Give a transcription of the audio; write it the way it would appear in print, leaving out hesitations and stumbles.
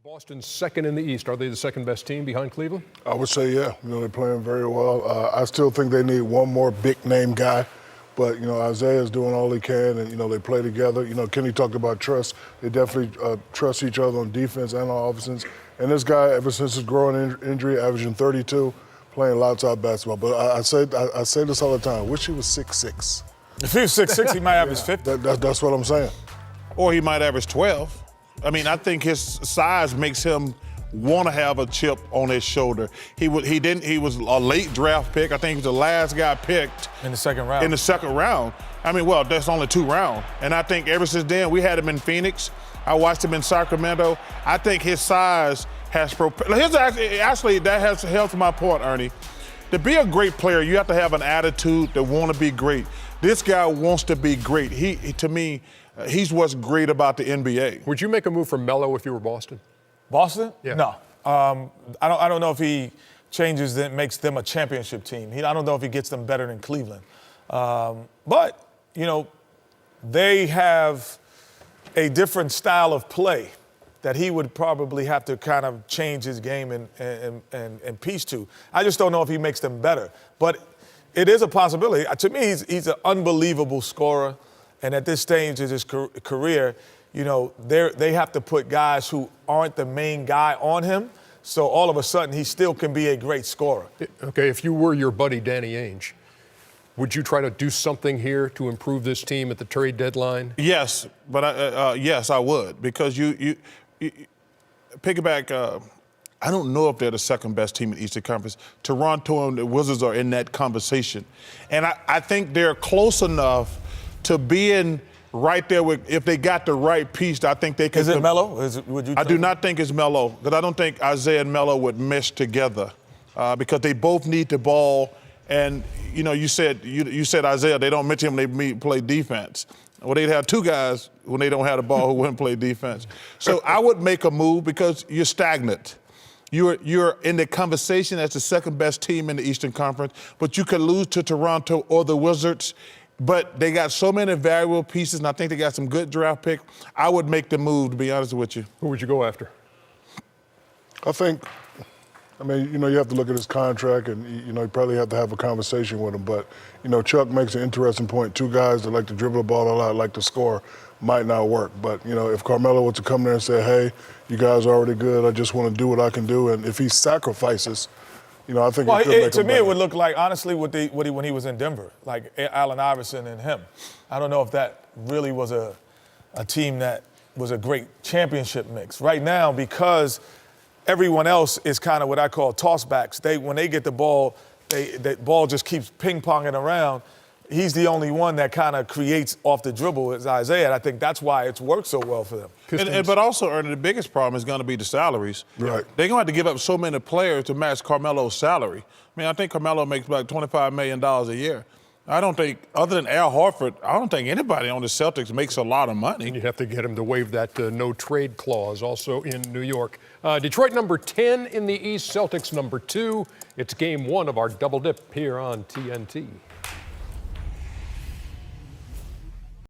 Boston's second in the East. Are they the second best team behind Cleveland? I would say, yeah. They're playing very well. I still think they need one more big-name guy. But, Isaiah's doing all he can, and, they play together. Kenny talked about trust. They definitely trust each other on defense and on offense. And this guy, ever since his growing injury, averaging 32, playing lots of basketball. But I say this all the time. I wish he was 6'6". If he was 6'6", he might average 50. That's what I'm saying. Or he might average 12. I mean, I think his size makes him want to have a chip on his shoulder. He was a late draft pick. I think he was the last guy picked in the second round. I mean, well, that's only 2 rounds. And I think ever since then, we had him in Phoenix. I watched him in Sacramento. I think his size has actually that has helped my point, Ernie. To be a great player, you have to have an attitude to want to be great. This guy wants to be great. To me, he's what's great about the NBA. Would you make a move for Melo if you were Boston? Boston? Yeah. No. I don't know if he changes that makes them a championship team. I don't know if he gets them better than Cleveland. But, they have a different style of play that he would probably have to kind of change his game and piece to. I just don't know if he makes them better. But it is a possibility. To me, he's an unbelievable scorer. And at this stage of his career, they have to put guys who aren't the main guy on him. So all of a sudden, he still can be a great scorer. Okay, if you were your buddy Danny Ainge, would you try to do something here to improve this team at the trade deadline? Yes, but yes, I would, because you pick it back. I don't know if they're the second best team in the Eastern Conference. Toronto and the Wizards are in that conversation, and I think they're close enough to being right there with, if they got the right piece, I think they could. Is it Melo? I do not think it's Melo, because I don't think Isaiah and Melo would mesh together, because they both need the ball. And you said Isaiah, they don't mention him, they play defense. Well, they'd have 2 guys when they don't have the ball who wouldn't play defense. So I would make a move, because you're stagnant. You're in the conversation as the second best team in the Eastern Conference, but you could lose to Toronto or the Wizards. But they got so many valuable pieces, and I think they got some good draft picks. I would make the move, to be honest with you. Who would you go after? You have to look at his contract, and, you probably have to have a conversation with him. But, Chuck makes an interesting point. 2 guys that like to dribble the ball a lot, like to score, might not work. But, if Carmelo were to come there and say, hey, you guys are already good, I just want to do what I can do, and if he sacrifices, I think it could make to him me, better. it would look like, honestly, when he was in Denver, like Allen Iverson and him. I don't know if that really was a team that was a great championship mix. Right now, because everyone else is kind of what I call tossbacks. When they get the ball, the ball just keeps ping-ponging around. He's the only one that kind of creates off the dribble, is Isaiah, and I think that's why it's worked so well for them. But also, Ernie, the biggest problem is going to be the salaries. Right. They're going to have to give up so many players to match Carmelo's salary. I think Carmelo makes about $25 million a year. I don't think, other than Al Horford, I don't think anybody on the Celtics makes a lot of money. And you have to get him to waive that no-trade clause, also in New York. Detroit number 10 in the East, Celtics number 2. It's game 1 of our double dip here on TNT.